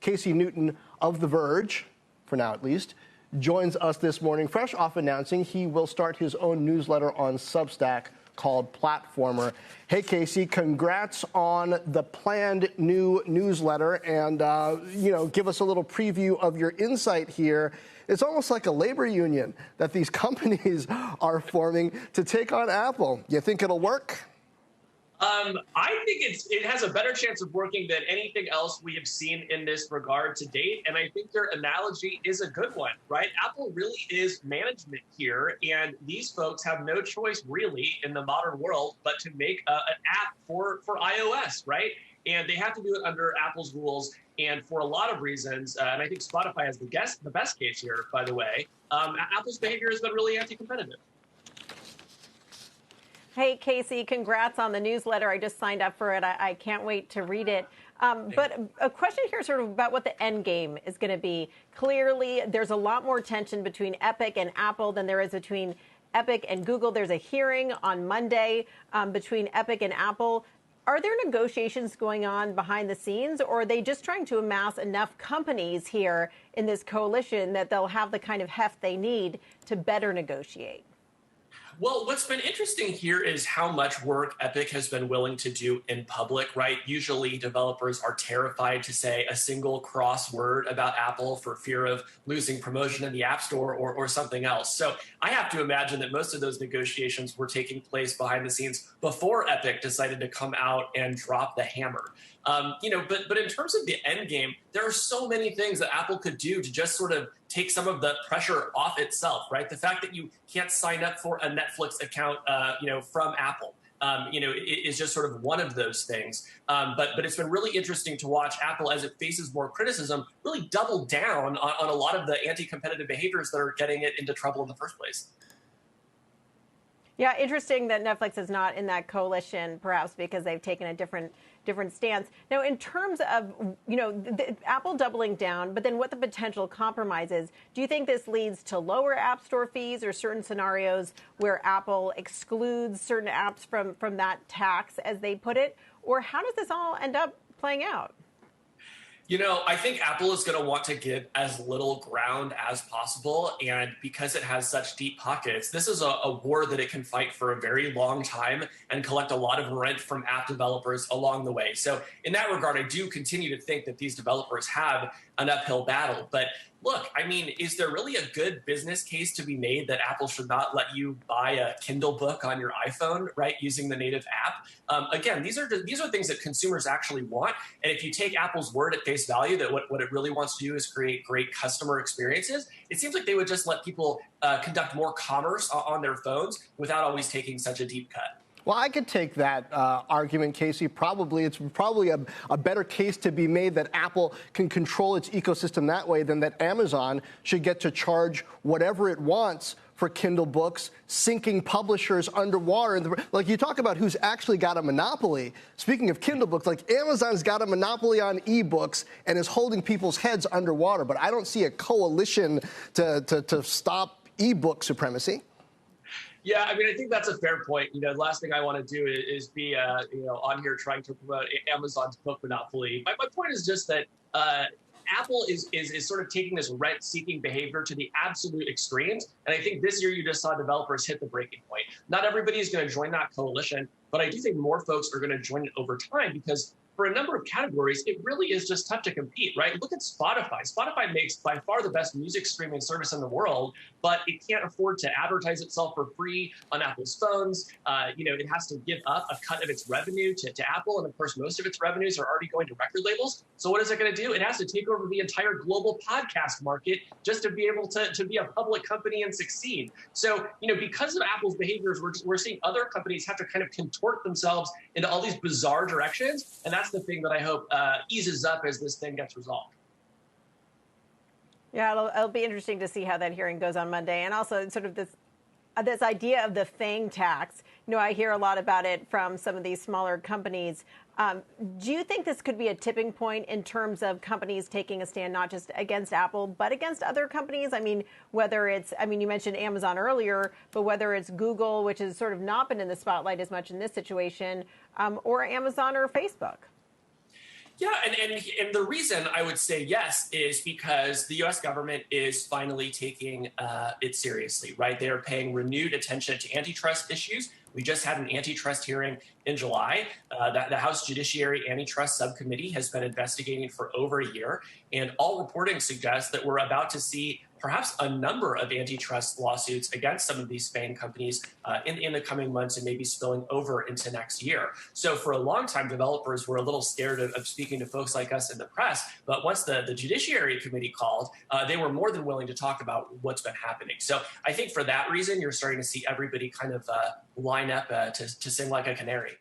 Casey Newton of The Verge, for now at least, joins us this morning, fresh off announcing he will start his own newsletter on Substack called Platformer. Hey, Casey, congrats on the planned new newsletter, and, give us a little preview of your insight here. It's almost like a labor union that these companies are forming to take on Apple. You think it'll work? I think it has a better chance of working than anything else we have seen in this regard to date. And I think their analogy is a good one, right? Apple really is management here. And these folks have no choice really in the modern world but to make an app for iOS, right? And they have to do it under Apple's rules. And for a lot of reasons, and I think Spotify has the best case here, by the way, Apple's behavior has been really anti-competitive. Hey, Casey, congrats on the newsletter. I just signed up for it. I can't wait to read it. But a question here sort of about what the end game is going to be. Clearly, there's a lot more tension between Epic and Apple than there is between Epic and Google. There's a hearing on Monday between Epic and Apple. Are there negotiations going on behind the scenes, or are they just trying to amass enough companies here in this coalition that they'll have the kind of heft they need to better negotiate? Well, what's been interesting here is how much work Epic has been willing to do in public, right? Usually developers are terrified to say a single cross word about Apple for fear of losing promotion in the App Store or something else. So I have to imagine that most of those negotiations were taking place behind the scenes before Epic decided to come out and drop the hammer. But in terms of the end game, there are so many things that Apple could do to just sort of take some of the pressure off itself, right? The fact that you can't sign up for a Netflix account, from Apple, is just sort of one of those things. But it's been really interesting to watch Apple, as it faces more criticism, really double down on a lot of the anti-competitive behaviors that are getting it into trouble in the first place. Yeah, interesting that Netflix is not in that coalition, perhaps because they've taken a different stance. Now, in terms of, Apple doubling down, but then what the potential compromise is, do you think this leads to lower App Store fees or certain scenarios where Apple excludes certain apps from that tax, as they put it? Or how does this all end up playing out? I think Apple is going to want to give as little ground as possible. And because it has such deep pockets, this is a war that it can fight for a very long time and collect a lot of rent from app developers along the way. So in that regard, I do continue to think that these developers have an uphill battle. But look, I mean, is there really a good business case to be made that Apple should not let you buy a Kindle book on your iPhone, right, using the native app? Again, these are things that consumers actually want. And if you take Apple's word at face value that what it really wants to do is create great customer experiences, it seems like they would just let people conduct more commerce on their phones without always taking such a deep cut. Well, I could take that argument, Casey. It's probably a better case to be made that Apple can control its ecosystem that way than that Amazon should get to charge whatever it wants for Kindle books, sinking publishers underwater. Like, you talk about who's actually got a monopoly. Speaking of Kindle books, like, Amazon's got a monopoly on ebooks and is holding people's heads underwater. But I don't see a coalition to stop ebook supremacy. Yeah, I mean, I think that's a fair point. The last thing I want to do is be, on here trying to promote Amazon's book monopoly. My point is just that Apple is sort of taking this rent-seeking behavior to the absolute extremes. And I think this year you just saw developers hit the breaking point. Not everybody is going to join that coalition, but I do think more folks are going to join it over time because for a number of categories, it really is just tough to compete, right? Look at Spotify. Spotify makes by far the best music streaming service in the world, but it can't afford to advertise itself for free on Apple's phones. It has to give up a cut of its revenue to Apple. And of course, most of its revenues are already going to record labels. So what is it going to do? It has to take over the entire global podcast market just to be able to be a public company and succeed. So, because of Apple's behaviors, we're seeing other companies have to kind of contort themselves into all these bizarre directions. And that's the thing that I hope eases up as this thing gets resolved. Yeah, it'll be interesting to see how that hearing goes on Monday. And also sort of this idea of the FANG tax. I hear a lot about it from some of these smaller companies. Do you think this could be a tipping point in terms of companies taking a stand not just against Apple, but against other companies? I mean, you mentioned Amazon earlier, but whether it's Google, which has sort of not been in the spotlight as much in this situation, or Amazon or Facebook? Yeah, and the reason I would say yes is because the U.S. government is finally taking it seriously, right? They are paying renewed attention to antitrust issues. We just had an antitrust hearing in July. The House Judiciary Antitrust Subcommittee has been investigating for over a year, and all reporting suggests that we're about to see perhaps a number of antitrust lawsuits against some of these FANG companies in the coming months and maybe spilling over into next year. So for a long time, developers were a little scared of speaking to folks like us in the press. But once the Judiciary Committee called, they were more than willing to talk about what's been happening. So I think for that reason, you're starting to see everybody kind of line up to sing like a canary.